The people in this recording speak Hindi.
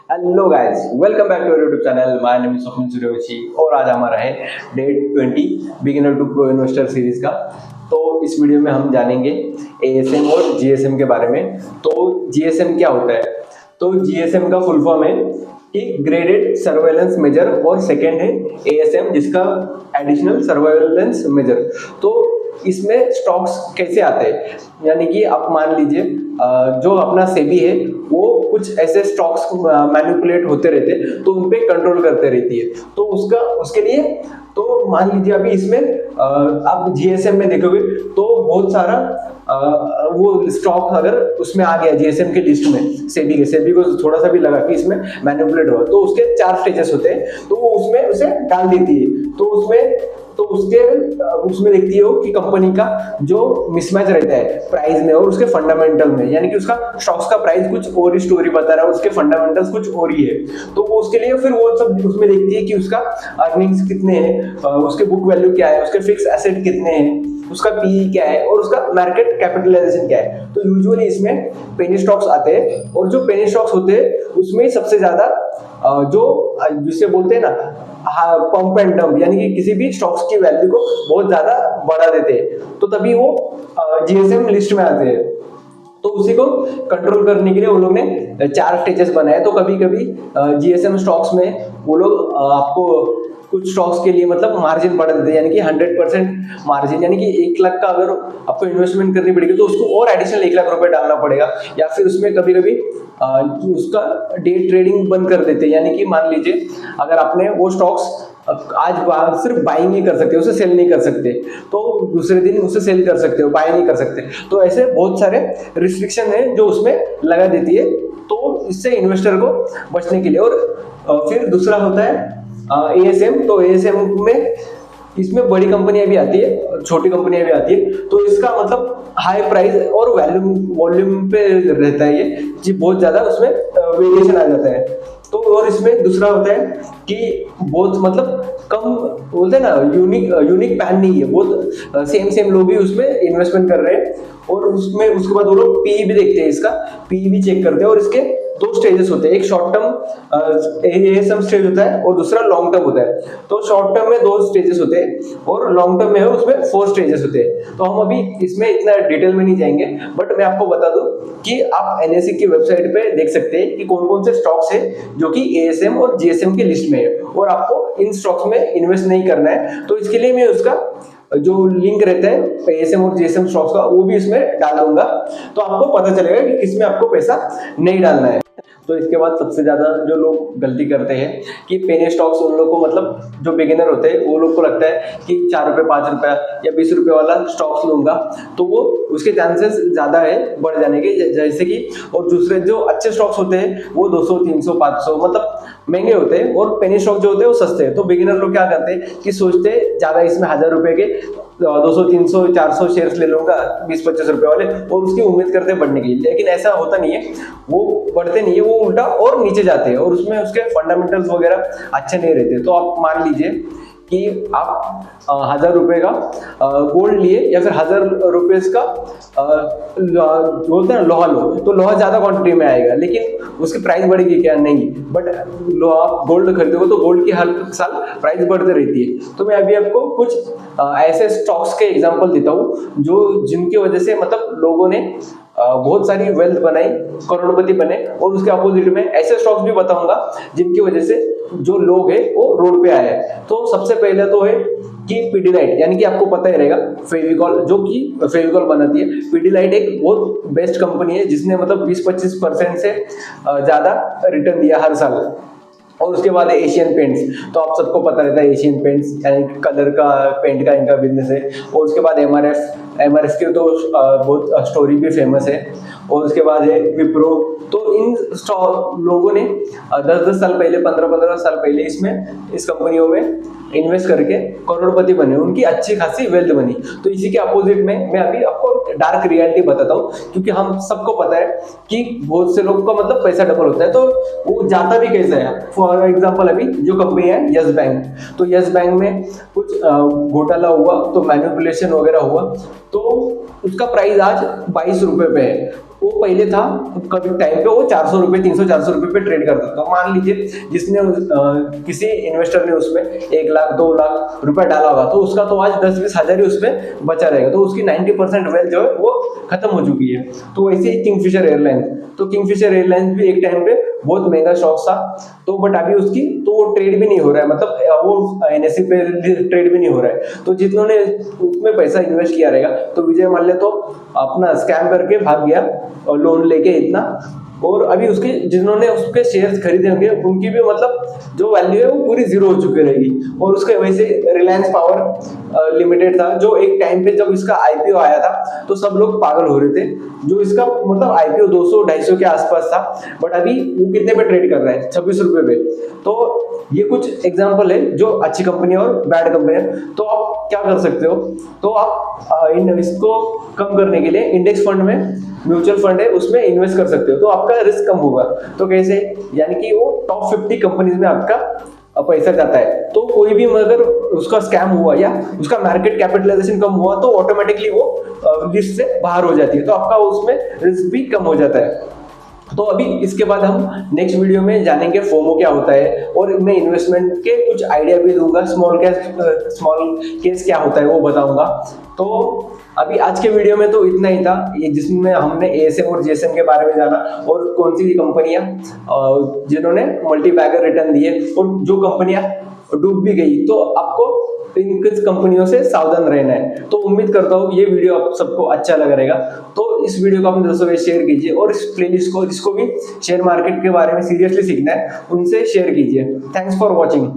Hello guys, welcome back to our YouTube channel. My name is Swapnil Suryavanshi और आज हमारा है day 20 beginner to pro investor series का। तो इस वीडियो में हम जानेंगे एएसएम और जीएसएम के बारे में। तो जीएसएम क्या होता है? तो जीएसएम का फुल फॉर्म है कि ग्रेडेड सर्वेलेंस मेजर, और सेकेंड है एएसएम जिसका एडिशनल सर्वेलेंस मेजर। तो इसमें स्टॉक्स कैसे आते हैं, यानी कि आप मान लीजिए जो अपना सेबी है वो कुछ ऐसे स्टॉक्स मैनिपुलेट होते रहते, तो उन पे कंट्रोल करते रहती है। तो उसके लिए तो मान लीजिए अभी इसमें आप जीएसएम में देखोगे तो बहुत सारा वो स्टॉक अगर उसमें आ गया जीएसएम के लिस्ट में, सेबी को थोड़ा सा भी लगा कि इसमें मैनिपुलेट हुआ, तो उसके 4 स्टेजेस होते हैं। तो वो उसमें उसे डाल देती है। तो उसमें देखती हो कि कंपनी का जो मिसमैच रहता है प्राइस में और उसके फंडामेंटल में, यानी कि उसका स्टॉक्स का प्राइस कुछ और ही स्टोरी बता रहा है और उसके फंडामेंटल्स कुछ और ही है। तो वो उसके लिए फिर वो सब उसमें देखती है कि उसका अर्निंग्स कितने हैं, उसके बुक वैल्यू क्या है, उसके फिक्स एसेट कितने हैं, उसका पीई क्या है और उसका मार्केट कैपिटलाइजेशन क्या है। तो यूजुअली इसमें पेनी स्टॉक्स आते हैं, और जो पेनी स्टॉक्स होते हैं उसमें सबसे ज्यादा जो जिसे बोलते हैं ना पंप एंड डंप, यानी कि किसी भी स्टॉक्स की वैल्यू को बहुत ज्यादा बढ़ा देते हैं, तो तभी वो जीएसएम लिस्ट में आते हैं। तो उसी को कंट्रोल करने के लिए वो लोग ने 4 स्टेजेस बनाए। तो कभी कभी जीएसएम स्टॉक्स में वो लोग आपको कुछ स्टॉक्स के लिए मतलब मार्जिन बढ़ा देते हैं, यानी कि 100% मार्जिन, यानी कि 1 लाख का अगर आपको इन्वेस्टमेंट करनी पड़ेगी तो उसको और एडिशनल 1 लाख रुपए डालना पड़ेगा। या फिर उसमें कभी कभी उसका डे ट्रेडिंग बंद कर देते हैं, यानी कि मान लीजिए अगर आपने वो स्टॉक्स आज सिर्फ बाइंग ही कर सकते हो, उसे सेल नहीं कर सकते, तो दूसरे दिन उसे सेल कर सकते हो, बाय नहीं कर सकते। तो ऐसे बहुत सारे रिस्ट्रिक्शन है जो उसमें लगा देती है, तो इससे इन्वेस्टर को बचने के लिए। और फिर दूसरा होता है एएसएम। तो एएसएम में इसमें बड़ी कंपनियां भी आती है, छोटी कंपनियां भी आती है। तो इसका मतलब हाई प्राइस और वॉल्यूम पे रहता है ये जी, बहुत ज्यादा उसमें वेरिएशन आ जाता है। तो और इसमें दूसरा होता है कि बहुत मतलब कम बोलते हैं ना, यूनिक पैन नहीं है, बहुत सेम लोग ही उसमें इन्वेस्टमेंट कर रहे हैं। और उसमें उसके बाद वो लोग पीई भी देखते हैं, इसका पीई भी चेक करते हैं। और इसके 2 स्टेजेस होते हैं, एक शॉर्ट टर्म एएसएम स्टेज होता है और दूसरा लॉन्ग टर्म होता है। तो शॉर्ट टर्म में 2 स्टेजेस होते हैं और लॉन्ग टर्म में है उसमें 4 स्टेजेस होते हैं। तो हम अभी इसमें इतना डिटेल में नहीं जाएंगे, बट मैं आपको बता दूं कि आप एनएसई की वेबसाइट पे देख सकते हैं कि कौन कौन से स्टॉक्स है जो कि एएसएम और जीएसएम की लिस्ट में है, और आपको इन स्टॉक्स में इन्वेस्ट नहीं करना है। तो इसके लिए मैं उसका जो लिंक रहता है एएसएम और जीएसएम स्टॉक्स का वो भी इसमें डाल दूंगा, तो आपको पता चलेगा कि किसमें आपको पैसा नहीं डालना है। तो इसके बाद सबसे ज्यादा जो लोग गलती करते हैं कि पेनी स्टॉक्स, उन लोग को मतलब जो बिगिनर होते हैं वो लोग को लगता है कि 4 रुपए 5 रुपया या 20 रुपए वाला स्टॉक्स लूंगा तो वो उसके चांसेस ज्यादा है बढ़ जाने के, जैसे कि। और दूसरे जो अच्छे स्टॉक्स होते हैं वो 200 300 500 मतलब महंगे होते हैं, और पेनी स्टॉक जो होते हैं वो सस्ते हैं। तो बिगिनर लोग क्या करते हैं कि सोचते हैं ज्यादा इसमें 1000 रुपए के 200 300 400 शेयर्स ले लूंगा 20-25 रुपए वाले, और उसकी उम्मीद करते हैं बढ़ने की। लेकिन ऐसा होता नहीं है, वो बढ़ते नहीं है, वो उल्टा और नीचे जाते हैं, और उसमें उसके फंडामेंटल्स वगैरह अच्छे नहीं रहते। तो आप मान लीजिए कि आप 1000 रुपए का गोल्ड लिए, या फिर 1000 रुपए का बोलते हैं लोहा लो, तो लोहा ज्यादा क्वांटिटी में आएगा, लेकिन उसकी प्राइस बढ़ेगी क्या? नहीं। बट लोहा गोल्ड खरीदोगे तो गोल्ड की हर साल प्राइस बढ़ती रहती है। तो मैं अभी आपको कुछ ऐसे स्टॉक्स के एग्जांपल देता हूँ जो जिनकी वजह से मतलब लोगों ने बहुत सारी वेल्थ बनाई, करोड़पति बने। और उसके अपोजिट में ऐसे स्टॉक्स भी बताऊंगा जिनकी वजह से जो लोग हैं वो रोड पे आए हैं। तो सबसे पहले तो है कि पीडीलाइट, यानी कि आपको पता ही रहेगा फेविकॉल, जो कि फेविकॉल बनाती है। पीडीलाइट एक बहुत बेस्ट कंपनी है जिसने मतलब 20-25% से ज्यादा रिटर्न दिया हर साल। और उसके बाद है एशियन पेंट्स। तो आप सबको पता रहता है एशियन पेंट्स यानी कलर का पेंट का इनका बिजनेस है। और उसके बाद एमआरएफ की तो बहुत स्टोरी भी फेमस है। और उसके बाद है विप्रो। तो इन लोगों ने 10-10 साल पहले, 15-15 साल पहले इस कंपनियों में इन्वेस्ट करके करोड़पति बने, उनकी अच्छी खासी वेल्थ बनी। तो इसी के अपोजिट में मैं अभी आपको डार्क रियलिटी बताता हूँ, क्योंकि हम सबको पता है कि बहुत से लोग का मतलब पैसा डबल होता है, तो वो जाता भी कैसे है। फॉर एग्जांपल अभी जो कंपनी है यस बैंक, तो यस बैंक में कुछ घोटाला हुआ, तो मैनिपुलेशन वगैरह हुआ, तो उसका प्राइस आज 22 रुपए पे है। वो पहले था कभी टाइम पे वो 400 रुपए 300-400 रुपए पे ट्रेड करता था। मान लीजिए जिसने किसी इन्वेस्टर ने उसमें 1 लाख 2 लाख रुपए डाला होगा, तो उसका तो आज 10-20 हजार ही उसमें बचा रहेगा, तो उसकी 90% वेल्थ जो है वो खत्म हो चुकी है। तो वैसे ही किंगफिशर एयरलाइंस, तो किंगफिशर एयरलाइंस भी एक टाइम पे बहुत महंगा स्टॉक था, तो बट अभी उसकी तो वो ट्रेड भी नहीं हो रहा है, मतलब वो एनएससी पे ट्रेड भी नहीं हो रहा है। तो जिन्होंने उसमें पैसा इन्वेस्ट किया रहेगा, तो विजय माल्या तो अपना स्कैम करके भाग गया और लोन लेके इतना, और अभी उसके जिन्होंने उसके शेयर्स खरीदे होंगे उनकी भी मतलब जो वैल्यू है वो पूरी जीरो हो चुकी रहेगी। और उसके वैसे रिलायंस पावर लिमिटेड था, जो एक टाइम पे जब इसका आईपीओ आया था तो सब लोग पागल हो रहे थे, जो इसका मतलब आईपीओ 200-250 के आसपास था, बट अभी वो कितने पे ट्रेड कर रहा है, 26 रुपए पे। तो ये कुछ एग्जांपल है जो अच्छी कंपनी और बैड कंपनी है। तो आप क्या कर सकते हो, तो आप इसको कम करने के लिए इंडेक्स फंड में, म्यूचुअल फंड है उसमें इन्वेस्ट कर सकते हो, तो आपका रिस्क कम होगा। तो कैसे, यानी कि वो टॉप 50 कंपनीज में आपका पैसा जाता है, तो कोई भी अगर उसका स्कैम हुआ या उसका मार्केट कैपिटलाइजेशन कम हुआ, तो ऑटोमेटिकली वो लिस्ट से बाहर हो जाती है, तो आपका उसमें रिस्क भी कम हो जाता है। तो अभी इसके बाद हम नेक्स्ट वीडियो में जानेंगे फोमो क्या होता है, और मैं इन्वेस्टमेंट के कुछ आइडिया भी दूंगा, स्मॉल केस क्या होता है वो बताऊंगा। तो अभी आज के वीडियो में तो इतना ही था, जिसमें हमने एएसएम और जीएसएम के बारे में जाना, और कौन सी कंपनियां जिन्होंने मल्टी बैगर रिटर्न दिए, और जो कंपनियां डूब भी गई, तो आपको इन कुछ कंपनियों से सावधान रहना है। तो उम्मीद करता हूँ ये वीडियो आप सबको अच्छा लग रहेगा। तो इस वीडियो को अपने दोस्तों के शेयर कीजिए, और इस प्लेलिस्ट को जिसको भी शेयर मार्केट के बारे में सीरियसली सीखना है उनसे शेयर कीजिए। Thanks for watching.